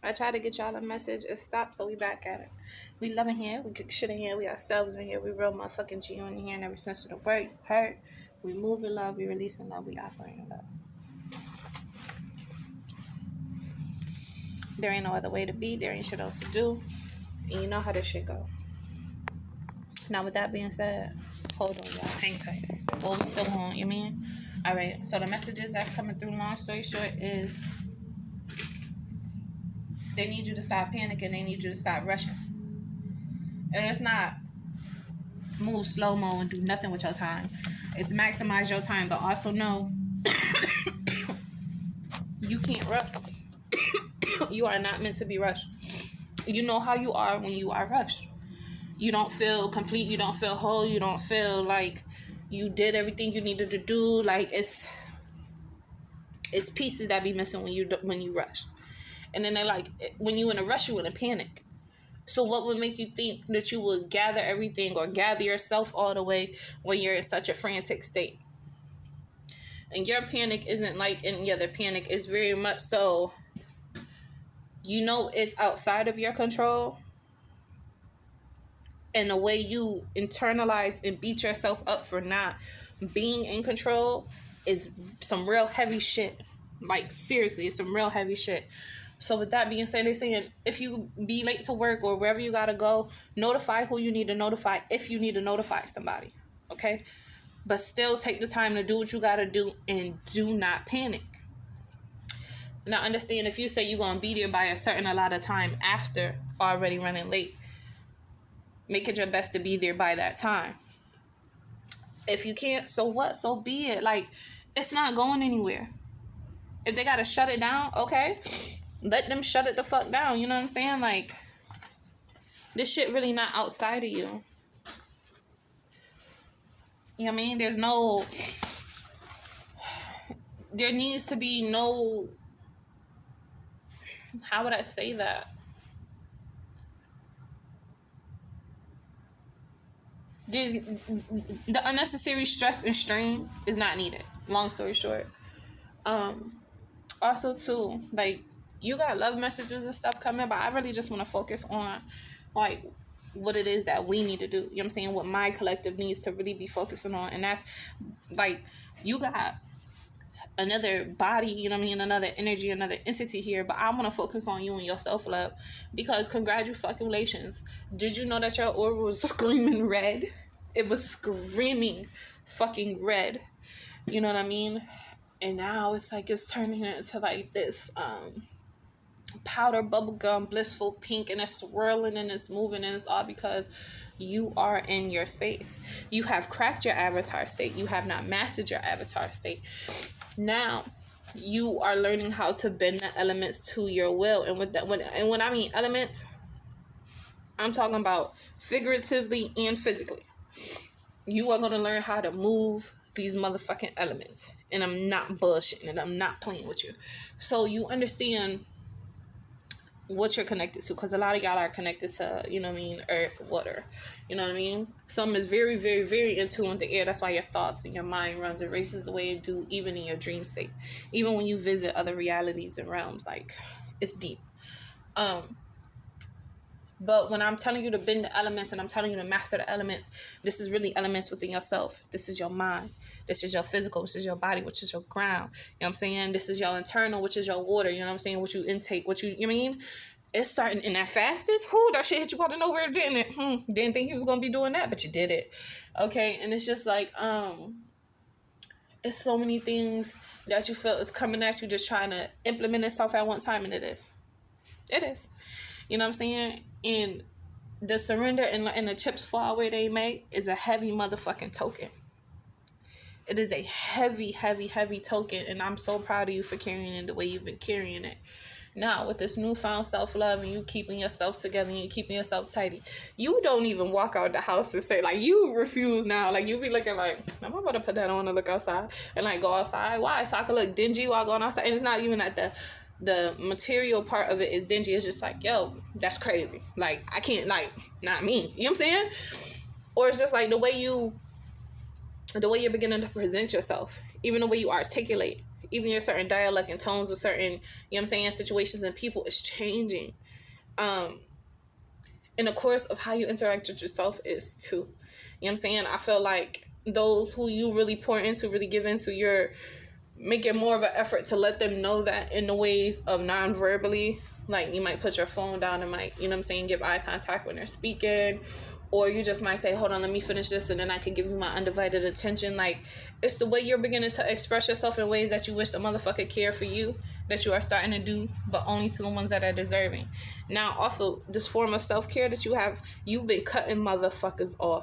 I tried to get y'all a message. It stopped, so we back at it. We love in here. We cook shit in here. We ourselves in here. We real motherfucking G in here. And every sense of the word, hurt. We move in love. We release in love. We operate in love. There ain't no other way to be. There ain't shit else to do. And you know how this shit go. Now, with that being said, hold on, y'all. Hang tight. Well, we still on, you mean? All right. So the messages that's coming through, long story short, is they need you to stop panicking. They need you to stop rushing. And it's not move slow-mo and do nothing with your time. It's maximize your time, but also know you can't rush. You are not meant to be rushed. You know how you are when you are rushed. You don't feel complete. You don't feel whole. You don't feel like you did everything you needed to do. Like it's pieces that be missing when you rush. And then they're like, when you in a rush, you in a panic. So what would make you think that you would gather everything or gather yourself all the way when you're in such a frantic state? And your panic isn't like any other panic. It's very much so, you know, it's outside of your control. And the way you internalize and beat yourself up for not being in control is some real heavy shit. Like, seriously, it's some real heavy shit. So with that being said, they're saying if you be late to work or wherever you gotta go, notify who you need to notify if you need to notify somebody, okay? But still take the time to do what you gotta do and do not panic. Now understand, if you say you're gonna be there by a certain amount of time after already running late, make it your best to be there by that time. If you can't, so what? So be it. Like, it's not going anywhere. If they gotta shut it down, okay, let them shut it the fuck down. You know what I'm saying? Like, this shit really not outside of you. You know what I mean? There needs to be no, how would I say that? The unnecessary stress and strain is not needed. Long story short. Also too, like, you got love messages and stuff coming, but I really just want to focus on like what it is that we need to do. You know what I'm saying? What my collective needs to really be focusing on. And that's like, you got another body, you know what I mean, another energy, another entity here, but I want to focus on you and your self-love, because congratulations. Did you know that your aura was screaming red? It was screaming fucking red. You know what I mean? And now it's like it's turning into like this powder bubblegum blissful pink, and it's swirling and it's moving, and it's all because you are in your space. You have cracked your avatar state. You have not mastered your avatar state. Now you are learning how to bend the elements to your will. And with that, when I mean elements, I'm talking about figuratively and physically. You are going to learn how to move these motherfucking elements. And I'm not bullshitting and I'm not playing with you. So you understand what you're connected to, because a lot of y'all are connected to, you know what I mean, earth, water, you know what I mean. Some is very, very, very in tune with the air. That's why your thoughts and your mind runs and races the way it do, even in your dream state, even when you visit other realities and realms. Like, it's deep. But when I'm telling you to bend the elements and I'm telling you to master the elements, this is really elements within yourself. This is your mind. This is your physical, which is your body, which is your ground. You know what I'm saying? This is your internal, which is your water. You know what I'm saying? What you intake, what you know what I mean? It's starting in that fasting. Whoo, that shit hit you out of nowhere, didn't it? Didn't think you was going to be doing that, but you did it. Okay, and it's just like, it's so many things that you feel is coming at you, just trying to implement itself at one time, and it is. It is. You know what I'm saying? And the surrender and the chips fall where they may is a heavy motherfucking token. It is a heavy, heavy, heavy token. And I'm so proud of you for carrying it the way you've been carrying it. Now, with this newfound self-love and you keeping yourself together and you keeping yourself tidy, you don't even walk out the house and say, like, you refuse now. Like, you be looking like, am I about to put that on to look outside? And, like, go outside? Why? So I can look dingy while going outside. And it's not even at the material part of it is dingy. It's just like, yo, that's crazy. Like, I can't, like, not me. You know what I'm saying? Or it's just like the way you're beginning to present yourself, even the way you articulate. even your certain dialect and tones with certain, you know what I'm saying, situations and people is changing. And of course of how you interact with yourself is too. You know what I'm saying? I feel like those who you really pour into, really give into, you're making more of an effort to let them know that in the ways of non-verbally. Like you might put your phone down and might, you know what I'm saying, give eye contact when they're speaking. Or you just might say, hold on, let me finish this and then I can give you my undivided attention. Like, it's the way you're beginning to express yourself in ways that you wish a motherfucker cared for you, that you are starting to do, but only to the ones that are deserving. Now, also, this form of self-care that you have, you've been cutting motherfuckers off.